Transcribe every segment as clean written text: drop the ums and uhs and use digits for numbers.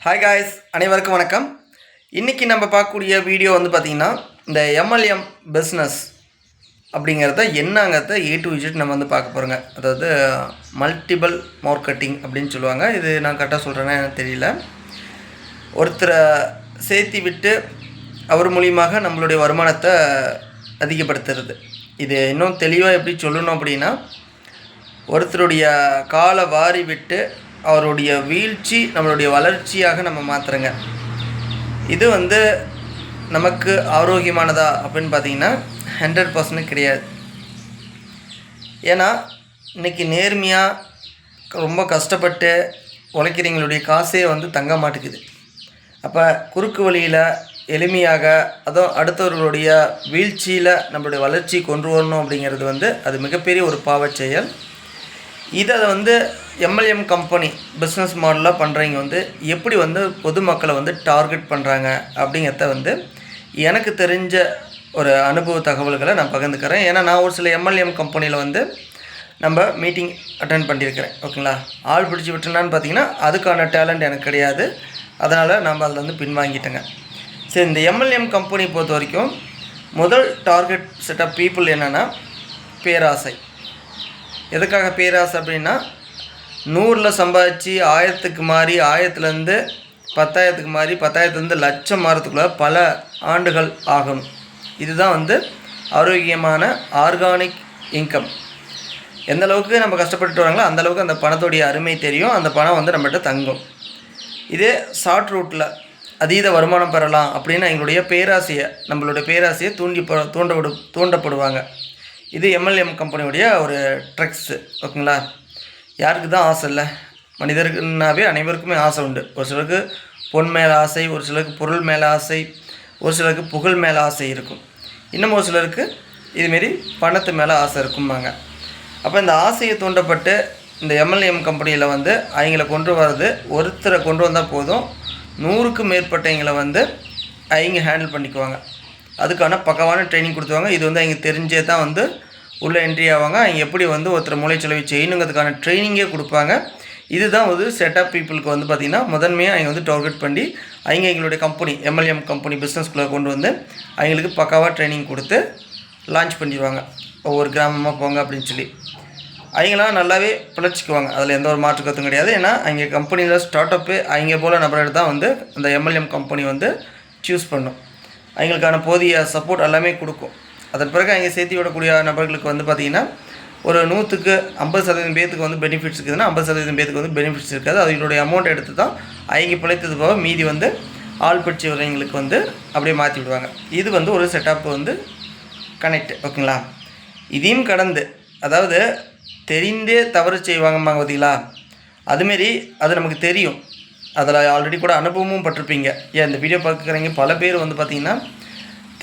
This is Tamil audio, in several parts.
ஹாய் காய்ஸ், அனைவருக்கும் வணக்கம். இன்றைக்கி நம்ம பார்க்கக்கூடிய வீடியோ வந்து பார்த்திங்கன்னா, இந்த எம்எல்எம் பிஸ்னஸ் அப்படிங்கிறத என்னங்கிறத A to Z நம்ம வந்து பார்க்க போகிறோங்க. அதாவது மல்டிபிள் மார்க்கெட்டிங் அப்படின்னு சொல்லுவாங்க. இது நான் கரெக்டாக சொல்கிறேன்னா எனக்கு தெரியல. ஒருத்தரை சேர்த்தி விட்டு அவர் மூலியமாக நம்மளுடைய வருமானத்தை அதிகப்படுத்துறது. இது இன்னும் தெளிவாக எப்படி சொல்லணும் அப்படின்னா, ஒருத்தருடைய காலை வாரி விட்டு அவருடைய வீழ்ச்சி நம்மளுடைய வளர்ச்சியாக நம்ம மாற்றுறோங்க. இது வந்து நமக்கு ஆரோக்கியமானதா அப்படின்னு பார்த்தீங்கன்னா 100% கிடையாது. ஏன்னா இன்றைக்கி நேர்மையாக ரொம்ப கஷ்டப்பட்டு உழைக்கிறவங்களுடைய காசே வந்து தங்க மாட்டேங்குது. அப்போ குறுக்கு வழியில் எளிமையாக அதுவும் அடுத்தவர்களுடைய வீழ்ச்சியில் நம்மளுடைய வளர்ச்சி கொண்டு வரணும் அப்படிங்கிறது வந்து அது மிகப்பெரிய ஒரு பாவச் செயல். இதை வந்து எம்எல்எம் கம்பெனி பிஸ்னஸ் மாடலாக பண்ணுறவங்க வந்து எப்படி வந்து பொதுமக்களை வந்து டார்கெட் பண்ணுறாங்க அப்படிங்கிறத வந்து எனக்கு தெரிஞ்ச ஒரு அனுபவ தகவல்களை நான் பகிர்ந்துக்கிறேன். ஏன்னா நான் ஒரு சில எம்எல்எம் கம்பெனியில் வந்து நம்ம மீட்டிங் அட்டென்ட் பண்ணியிருக்கிறேன். ஓகேங்களா, ஆள் பிடிச்சி விட்டுனான்னு பார்த்தீங்கன்னா அதுக்கான டேலண்ட் எனக்கு கிடையாது. அதனால் நம்ம அதில் வந்து பின்வாங்கிட்டேங்க. சரி, இந்த எம்எல்எம் கம்பெனி பொறுத்த வரைக்கும் முதல் டார்கெட் செட் ஆஃப் பீப்புள் என்னென்னா பேராசை. எதுக்காக பேராசை அப்படின்னா, 100ல் சம்பாதிச்சு 1000க்கு மாறி 1000லேருந்து 10,000க்கு மாறி 10,000லேருந்து லட்சம் மாறத்துக்குள்ளே பல ஆண்டுகள் ஆகணும். இதுதான் வந்து ஆரோக்கியமான ஆர்கானிக் இன்கம். எந்த அளவுக்கு நம்ம கஷ்டப்பட்டுட்டு வராங்களோ அந்தளவுக்கு அந்த பணத்தோடைய அருமை தெரியும். அந்த பணம் வந்து நம்மகிட்ட தங்கும். இதே ஷார்ட் ரூட்டில் அதீத வருமானம் பெறலாம் அப்படின்னு எங்களுடைய பேராசையை நம்மளுடைய பேராசையை தூண்டப்படுவாங்க. இது எம்எல்எம் கம்பெனியுடைய ஒரு ட்ரிக்ஸு. ஓகேங்களா, யாருக்கு தான் ஆசை இல்லை? மனிதர்கள்னாவே அனைவருக்குமே ஆசை உண்டு. ஒரு சிலருக்கு பொன் மேலே ஆசை, ஒரு சிலருக்கு பொருள் மேலே ஆசை, ஒரு சிலருக்கு புகழ் மேலே ஆசை இருக்கும். இன்னும் ஒரு சிலருக்கு இதுமாரி பணத்து மேலே ஆசை இருக்கும்பாங்க. அப்போ இந்த ஆசையை தூண்டப்பட்டு இந்த எம்எல்எம் கம்பெனியில் வந்து அவங்கள கொண்டு வர்றது, ஒருத்தரை கொண்டு வந்தால் போதும் 100க்கும் மேற்பட்டவங்களை வந்து அவங்க ஹேண்டில் பண்ணிக்குவாங்க. அதுக்கான பக்கவான ட்ரைனிங் கொடுத்துவாங்க. இது வந்து அவங்க தெரிஞ்சே தான் வந்து உள்ளே என்ட்ரி ஆவாங்க. அவங்க எப்படி வந்து ஒருத்தர் மூளைச்சலவை செய்யணுங்கிறதுக்கான ட்ரைனிங்கே கொடுப்பாங்க. இதுதான் ஒரு செட் ஆஃப் பீப்புளுக்கு வந்து பார்த்திங்கன்னா முதன்மையாக அவங்க வந்து டார்கெட் பண்ணி அவங்க எங்களுடைய கம்பெனி எம்எல்எம் கம்பெனி பிஸ்னஸ்குள்ளே கொண்டு வந்து அவங்களுக்கு பக்காவாக ட்ரைனிங் கொடுத்து லான்ச் பண்ணிடுவாங்க. ஒவ்வொரு கிராமமாக போங்க அப்படின்னு சொல்லி அவங்களாம் நல்லாவே பிழைச்சிக்குவாங்க. அதில் எந்த ஒரு மாற்று கருத்தும் கிடையாது. ஏன்னா அவங்க கம்பெனியில் ஸ்டார்ட் அப்பு அவங்க போல் நபர்கள் தான் வந்து அந்த எம்எல்எம் கம்பெனி வந்து சூஸ் பண்ணும். அவங்களுக்கான போதிய சப்போர்ட் எல்லாமே கொடுக்கும். அதன் பிறகு அவங்க சேர்த்து விடக்கூடிய நபர்களுக்கு வந்து பார்த்திங்கன்னா ஒரு 100க்கு 50% பேத்துக்கு வந்து பெனிஃபிட்ஸ் இருக்குதுன்னா 50% பேத்துக்கு வந்து பெனிஃபிட்ஸ் இருக்காது. அவங்களுடைய அமௌண்ட் எடுத்து தான் அவங்க பிழைத்தது போக மீதி வந்து ஆள் பிடிச்சி வரவங்களுக்கு வந்து அப்படியே மாற்றி விடுவாங்க. இது வந்து ஒரு செட்டப் வந்து கனெக்ட். ஓகேங்களா, இதையும் கடந்து அதாவது தெரிந்தே தவறு செய்வாங்கம்பாங்க பார்த்தீங்களா, அதுமாரி அது நமக்கு தெரியும். அதில் ஆல்ரெடி கூட அனுபவமும் பட்டிருப்பீங்க. ஏன் இந்த வீடியோ பார்க்குறவங்க பல பேர் வந்து பார்த்திங்கன்னா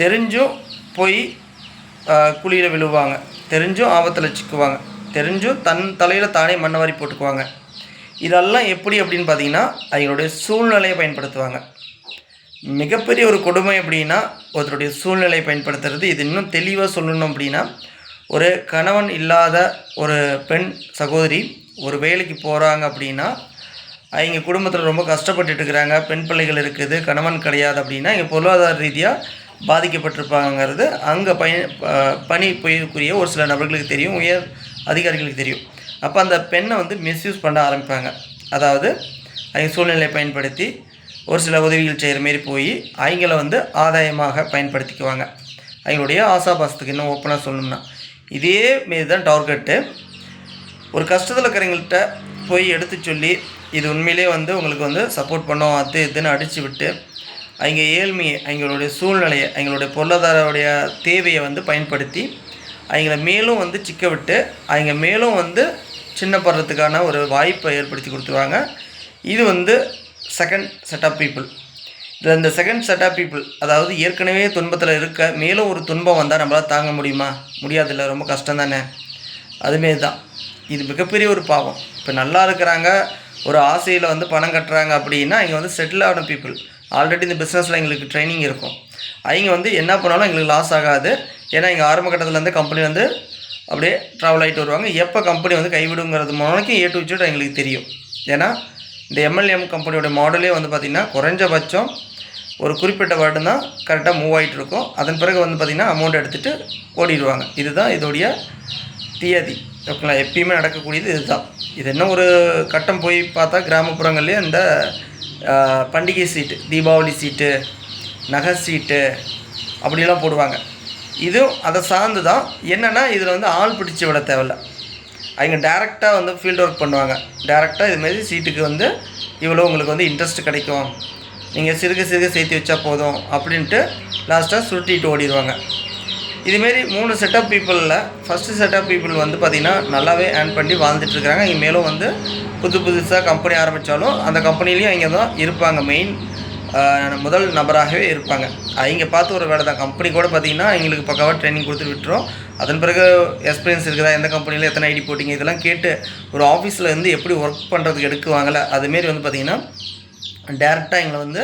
தெரிஞ்சும் போய் குழியில் விழுவாங்க, தெரிஞ்சும் ஆபத்தில் சிக்குவாங்க, தெரிஞ்சும் தன் தலையில் தானே மண்ணவாரி போட்டுக்குவாங்க. இதெல்லாம் எப்படி அப்படின்னு பார்த்தீங்கன்னா அவங்களுடைய சூழ்நிலையை பயன்படுத்துவாங்க. மிகப்பெரிய ஒரு கொடுமை அப்படின்னா ஒருத்தருடைய சூழ்நிலையை பயன்படுத்துறது. இது இன்னும் தெளிவாக சொல்லணும் அப்படின்னா, ஒரு கணவன் இல்லாத ஒரு பெண் சகோதரி ஒரு வேலைக்கு போகிறாங்க அப்படின்னா அவங்க குடும்பத்தில் ரொம்ப கஷ்டப்பட்டுட்டு இருக்கிறாங்க, பெண் பிள்ளைகள் இருக்குது, கணவன் கிடையாது அப்படின்னா இங்கே பொருளாதார ரீதியாக பாதிக்கப்பட்டிருப்பாங்கிறது அங்கே பணி புரியக்கூடிய ஒரு சில நபர்களுக்கு தெரியும், உயர் அதிகாரிகளுக்கு தெரியும். அப்போ அந்த பெண்ணை வந்து மிஸ்யூஸ் பண்ண ஆரம்பிப்பாங்க. அதாவது அவங்க சூழ்நிலையை பயன்படுத்தி ஒரு சில உதவிகள் செய்கிற மாரி போய் அவங்கள வந்து ஆதாயமாக பயன்படுத்திக்குவாங்க. அவங்களுடைய ஆசாபாசத்துக்கு இன்னும் ஓப்பனாக சொல்லணும்னா இதே மாரி தான் டார்கெட்டு. ஒரு கஷ்டத்தில் இருக்கிறவங்கள்ட்ட போய் எடுத்து சொல்லி இது உண்மையிலே வந்து உங்களுக்கு வந்து சப்போர்ட் பண்ணோம் அது இதுன்னு அடித்து விட்டு அவங்க ஏழ்மையை, அவங்களுடைய சூழ்நிலையை, அவங்களுடைய பொருளாதாரோடைய தேவையை வந்து பயன்படுத்தி அவங்கள மேலும் வந்து சிக்க விட்டு அவங்க மேலும் வந்து சின்னப்படுறதுக்கான ஒரு வாய்ப்பை ஏற்படுத்தி கொடுத்துருவாங்க. இது வந்து செகண்ட் செட் ஆஃப் பீப்புள். இதில் இந்த செகண்ட் செட் ஆஃப் பீப்புள் அதாவது ஏற்கனவே துன்பத்தில் இருக்க மேலும் ஒரு துன்பம் வந்தால் நம்மளால் தாங்க முடியுமா? முடியாதில்ல, ரொம்ப கஷ்டம் தானே. அதுமாரி தான் இது மிகப்பெரிய ஒரு பாவம். இப்போ நல்லா இருக்கிறாங்க, ஒரு ஆசையில் வந்து பணம் கட்டுறாங்க அப்படின்னா இங்கே வந்து செட்டில் ஆன பீப்புள் ஆல்ரெடி இந்த பிஸ்னஸில் எங்களுக்கு ட்ரைனிங் இருக்கும். அவங்க வந்து என்ன பண்ணாலும் எங்களுக்கு லாஸ் ஆகாது. ஏன்னா இங்கே ஆரம்ப கட்டத்துலேருந்து கம்பெனி வந்து அப்படியே ட்ராவல் ஆகிட்டு வருவாங்க. எப்போ கம்பெனி வந்து கைவிடுங்கிறது மூலமாக A to Z எங்களுக்கு தெரியும். ஏன்னா இந்த எம்எல்எம் கம்பெனியோட மாடலே வந்து பார்த்திங்கன்னா குறைஞ்சபட்சம் ஒரு குறிப்பிட்ட வருடம் தான் கரெக்டாக மூவ் ஆகிட்டு இருக்கும். அதன் பிறகு வந்து பார்த்திங்கன்னா அமௌண்ட் எடுத்துகிட்டு ஓடிடுவாங்க. இதுதான் இதோடைய தியதி. ஓகேங்களா? எப்பயுமே நடக்கக்கூடியது இதுதான். இது என்ன ஒரு கட்டம் போய் பார்த்தா கிராமப்புறங்கள்லேயே இந்த பண்டிகை சீட்டு, தீபாவளி சீட்டு, நகை சீட்டு அப்படிலாம் போடுவாங்க. இதுவும் அதை சார்ந்து தான். என்னென்னா இதில் வந்து ஆள் பிடிச்சி விட தேவையில்ல. அவங்க டேரெக்டாக வந்து ஃபீல்டு ஒர்க் பண்ணுவாங்க. டேரெக்டாக இதுமாரி சீட்டுக்கு வந்து இவ்வளோ உங்களுக்கு வந்து இன்ட்ரெஸ்ட் கிடைக்கும், நீங்கள் சிறுக சிறுக சேர்த்து வச்சா போதும் அப்படின்ட்டு லாஸ்ட்டாக சுருட்டிட்டு ஓடிடுவாங்க. இதுமாரி 3 செட்டப் பீப்புளில் ஃபஸ்ட்டு செட்டப் பீப்புள் வந்து பார்த்திங்கன்னா நல்லாவே ஏர்ன் பண்ணி வாழ்ந்துட்டுருக்காங்க. இங்கே மேலும் வந்து புதுசாக கம்பெனி ஆரம்பித்தாலும் அந்த கம்பெனிலையும் அவங்க தான் இருப்பாங்க. மெயின் முதல் நபராகவே இருப்பாங்க. அவங்க பார்த்து ஒரு வேலை தான். கம்பெனி கூட பார்த்திங்கன்னா எங்களுக்கு பக்காவாக ட்ரைனிங் கொடுத்துட்டு விட்டுரும். அதன் பிறகு எக்ஸ்பீரியன்ஸ் இருக்குதா, எந்த கம்பெனியில் எத்தனை ஐடி போட்டிங்க, இதெல்லாம் கேட்டு ஒரு ஆஃபீஸில் வந்து எப்படி ஒர்க் பண்ணுறதுக்கு எடுக்குவாங்கள்ல, அதுமாரி வந்து பார்த்திங்கன்னா டேரெக்டாக எங்களை வந்து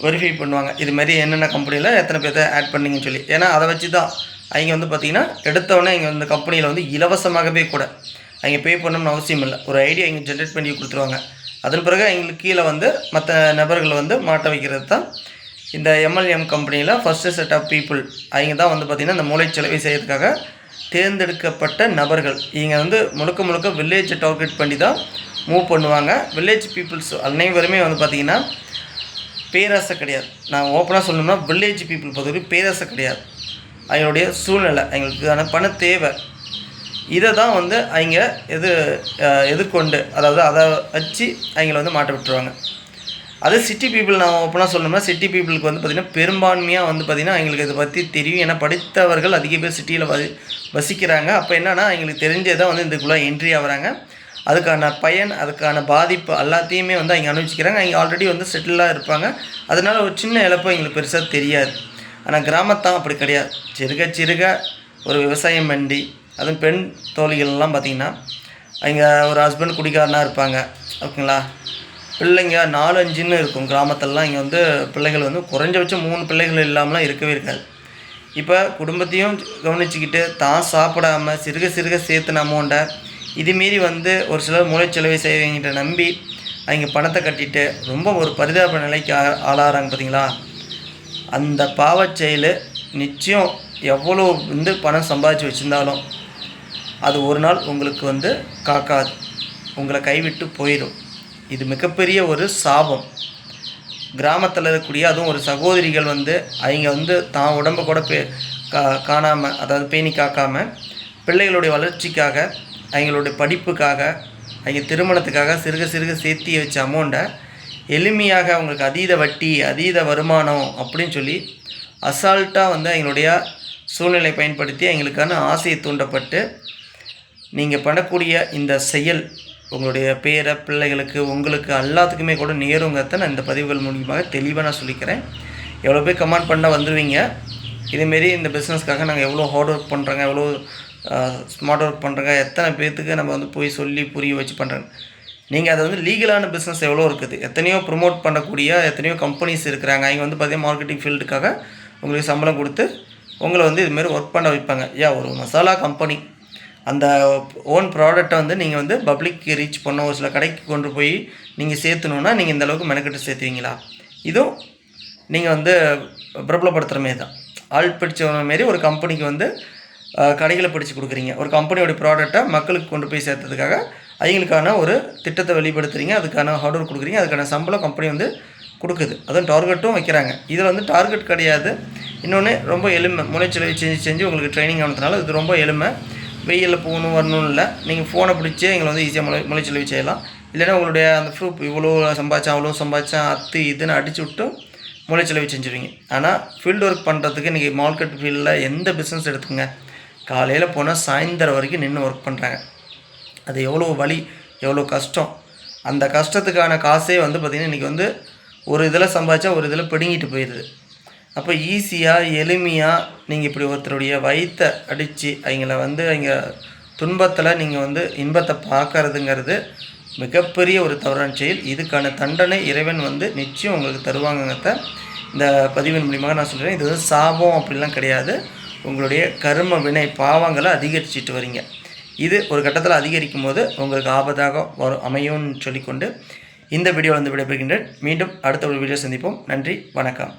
வெரிஃபை பண்ணுவாங்க. இதுமாரி என்னென்ன கம்பெனியில் எத்தனை பேர்த்த ஆட் பண்ணிங்கன்னு சொல்லி. ஏன்னா அதை வச்சு தான் அவங்க வந்து பார்த்திங்கன்னா எடுத்தவொடனே இங்கே வந்து கம்பெனியில் வந்து இலவசமாகவே கூட அவங்க பே பண்ணணும்னு அவசியம் இல்லை. ஒரு ஐடியா அவங்க ஜென்ரேட் பண்ணி கொடுத்துருவாங்க. அதன் பிறகு எங்களுக்கு கீழே வந்து மற்ற நபர்களை வந்து மாட்ட வைக்கிறது தான் இந்த எம்எல்எம் கம்பெனியில் ஃபஸ்ட்டு செட் ஆஃப் பீப்புள். அவங்க தான் வந்து பார்த்திங்கன்னா இந்த மூளைச்சலவை செய்கிறதுக்காக தேர்ந்தெடுக்கப்பட்ட நபர்கள். இவங்க வந்து முழுக்க வில்லேஜை டார்கெட் பண்ணி தான் மூவ் பண்ணுவாங்க. வில்லேஜ் பீப்புள்ஸ் அனைவருமே வந்து பார்த்திங்கன்னா பேராசை கிடையாது. நான் ஓப்பனாக சொல்லணும்னா வில்லேஜ் பீப்புள் பொறுத்தவரைக்கும் பேராசை கிடையாது. அவங்களுடைய சூழ்நிலை, அவங்களுக்கான பண தேவை, இதை தான் வந்து அவங்க எதிர்கொண்டு, அதாவது அதை வச்சு அவங்கள வந்து மாட்ட விட்டுருவாங்க. அது சிட்டி பீப்புள் நான் ஓப்பனாக சொல்லணும்னா சிட்டி பீப்புளுக்கு வந்து பார்த்திங்கன்னா பெரும்பான்மையாக வந்து பார்த்திங்கன்னா அவங்களுக்கு இதை பற்றி தெரியும். ஏன்னா படித்தவர்கள் அதிக பேர் சிட்டியில் வசிக்கிறாங்க. அப்போ என்னென்னா அவங்களுக்கு தெரிஞ்சதான் வந்து இதுக்குள்ளே என்ட்ரி ஆகிறாங்க. அதுக்கான பயன், அதுக்கான பாதிப்பு எல்லாத்தையுமே வந்து அவங்க அனுபவிச்சுக்கிறாங்க. அவங்க ஆல்ரெடி வந்து செட்டிலாக இருப்பாங்க. அதனால் ஒரு சின்ன இழப்பு எங்களுக்கு பெருசாக தெரியாது. ஆனால் கிராமத்தான் அப்படி கிடையாது. சிறுக ஒரு விவசாயம் பண்ணி, அதுவும் பெண் தோழிகள்லாம் பார்த்திங்கன்னா அவங்க ஒரு ஹஸ்பண்ட் குடிக்காரனாக இருப்பாங்க. ஓகேங்களா? பிள்ளைங்க 4-5ன்னு இருக்கும். கிராமத்திலலாம் இங்கே வந்து பிள்ளைகள் வந்து குறைஞ்சபட்சம் 3 பிள்ளைகள் இல்லாமலாம் இருக்கவே இருக்காது. இப்போ குடும்பத்தையும் கவனிச்சிக்கிட்டு தான் சாப்பிடாமல் சிறுக சேர்த்துன அமௌண்ட்டை இதுமாரி வந்து ஒரு சிலர் மூளைச்சலவை செய்வங்கிட்ட நம்பி அவங்க பணத்தை கட்டிட்டு ரொம்ப ஒரு பரிதாப நிலைக்கு ஆளாகிறாங்க. பார்த்தீங்களா? அந்த பாவச் செயல் நிச்சயம் எவ்வளோ வந்து பணம் சம்பாதிச்சு வச்சுருந்தாலும் அது ஒரு நாள் உங்களுக்கு வந்து காக்காது, உங்களை கைவிட்டு போயிடும். இது மிகப்பெரிய ஒரு சாபம். கிராமத்தில் இருக்கக்கூடிய அதுவும் ஒரு சகோதரிகள் வந்து அவங்க வந்து தான் உடம்பை கூட காணாமல், அதாவது பேணி காக்காமல் பிள்ளைகளுடைய வளர்ச்சிக்காக, அவங்களுடைய படிப்புக்காக, அவங்க திருமணத்துக்காக சிறுக சேர்த்தி வச்ச அமௌண்ட்டை எளிமையாக அவங்களுக்கு அதீத வட்டி, அதீத வருமானம் அப்படின்னு சொல்லி அசால்ட்டாக வந்து அவங்களுடைய சூழ்நிலை பயன்படுத்தி அவங்களுக்கான ஆசையை தூண்டப்பட்டு நீங்கள் பண்ணக்கூடிய இந்த செயல் உங்களுடைய பேர பிள்ளைகளுக்கு, உங்களுக்கு எல்லாத்துக்குமே கூட நேருங்கிறத நான் இந்த பதிவுகள் மூலியமாக தெளிவாக நான் சொல்லிக்கிறேன். எவ்வளோ பேர் கமெண்ட் பண்ணால் வந்துடுவீங்க. இதேமாரி இந்த பிஸ்னஸ்க்காக நாங்கள் எவ்வளோ ஹார்ட் ஒர்க் பண்ணுறோங்க, எவ்வளோ ஸ்மார்ட் ஒர்க் பண்ணுறோங்க, எத்தனை பேர்த்துக்கு நம்ம வந்து போய் சொல்லி புரிய வச்சு பண்ணுறோங்க. நீங்கள் அதை வந்து லீகலான பிஸ்னஸ் எவ்வளோ இருக்குது. எத்தனையோ ப்ரொமோட் பண்ணக்கூடிய எத்தனையோ கம்பெனிஸ் இருக்கிறாங்க. அவங்க வந்து பார்த்திங்கன்னா மார்க்கெட்டிங் ஃபீல்டுக்காக உங்களுக்கு சம்பளம் கொடுத்து உங்களை வந்து இதுமாரி ஒர்க் பண்ண வைப்பாங்க. ஒரு மசாலா கம்பெனி அந்த ஓன் ப்ராடக்டை வந்து நீங்கள் வந்து பப்ளிக் ரீச் பண்ண, ஒரு சில கடைக்கு கொண்டு போய் நீங்கள் சேர்த்துணுன்னா நீங்கள் இந்தளவுக்கு மெனக்கெட்டு சேர்த்துவீங்களா? இதுவும் நீங்கள் வந்து பிரபலப்படுத்துகிற மாரி தான். ஆள் பிடிச்ச மாரி ஒரு கம்பெனிக்கு வந்து கடைகளை பிடிச்சி கொடுக்குறீங்க. ஒரு கம்பெனியோடைய ப்ராடக்டை மக்களுக்கு கொண்டு போய் சேர்த்ததுக்காக அவங்களுக்கான ஒரு திட்டத்தை வெளிப்படுத்துகிறீங்க. அதுக்கான ஹார்ட் ஒர்க் கொடுக்குறீங்க. அதுக்கான சம்பளம் கம்பெனி வந்து கொடுக்குது. அதுவும் டார்கெட்டும் வைக்கிறாங்க. இதில் வந்து டார்கெட் கிடையாது. இன்னொன்று ரொம்ப எளிமை. மூளைச்சலவை செஞ்சு உங்களுக்கு ட்ரைனிங் ஆனதுனால இது ரொம்ப எளிமை. வெயிலில் போகணும் வரணும் இல்லை. நீங்கள் ஃபோனை பிடிச்சி எங்களை வந்து ஈஸியாக மூளைச்சலவை செய்யலாம். இல்லைன்னா உங்களுடைய அந்த ப்ரூஃப் இவ்வளோ சம்பாதிச்சேன் அவ்வளோ சம்பாதிச்சேன் அது இதுன்னு அடிச்சு விட்டு மூளைச்சலவை செஞ்சுருவீங்க. ஆனால் ஃபீல்டு ஒர்க் பண்ணுறதுக்கு இன்றைக்கி மார்க்கெட் ஃபீல்டில் எந்த பிஸ்னஸ் எடுத்துங்க, காலையில் போனால் சாயந்தரம் வரைக்கும் நின்று ஒர்க் பண்ணுறாங்க. அது எவ்வளோ வலி, எவ்வளோ கஷ்டம். அந்த கஷ்டத்துக்கான காசே வந்து பார்த்திங்கன்னா இன்றைக்கி வந்து ஒரு இதில் சம்பாதிச்சா ஒரு இதில் பிடுங்கிட்டு போயிடுது. அப்போ ஈஸியாக எளிமையாக நீங்கள் இப்படி ஒருத்தருடைய வயிற்றை அடித்து அவங்கள வந்து அவங்க துன்பத்தில் நீங்கள் வந்து இன்பத்தை பார்க்கறதுங்கிறது மிகப்பெரிய ஒரு தவறான செயல். இதுக்கான தண்டனை இறைவன் வந்து நிச்சயம் உங்களுக்கு தருவாங்கங்கிறத இந்த பதிவின் மூலியமாக நான் சொல்கிறேன். இது வந்து சாபம் அப்படிலாம் கிடையாது. உங்களுடைய கர்ம வினை பாவங்களை அதிகரிச்சிட்டு வரீங்க. இது ஒரு கட்டத்தில் அதிகரிக்கும் போது உங்களுக்கு ஆபத்தாக அமையும்னு சொல்லிக்கொண்டு இந்த வீடியோ வந்து விடைபெறுகின்றேன். மீண்டும் அடுத்த ஒரு வீடியோ சந்திப்போம். நன்றி, வணக்கம்.